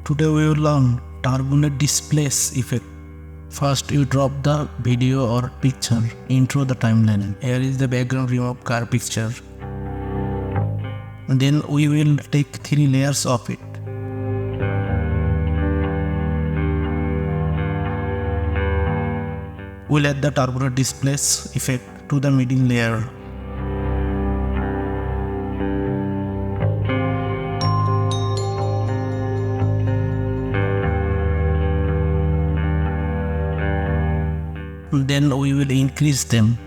Today we will learn Turbulent Displace effect. First you drop the video or picture into the timeline. Here is the background remove car picture. Then we will take 3 layers of it. We'll add the Turbulent Displace effect to the middle layer. Then we will increase them.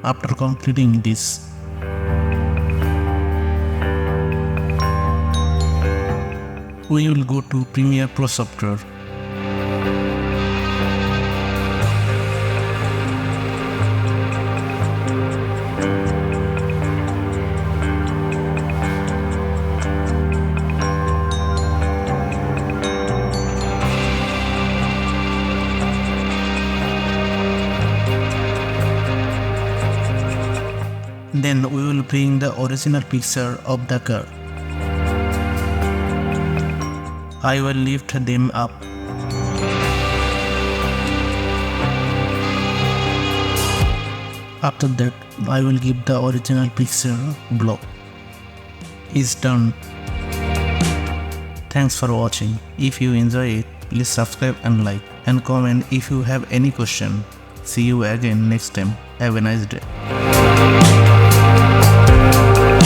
After completing this, we will go to Premiere Pro software. Then we will bring the original picture of the car. I will lift them up. After that, I will give the original picture blow. It's done. Thanks for watching. If you enjoy it, please subscribe and like and comment if you have any question. See you again next time. Have a nice day.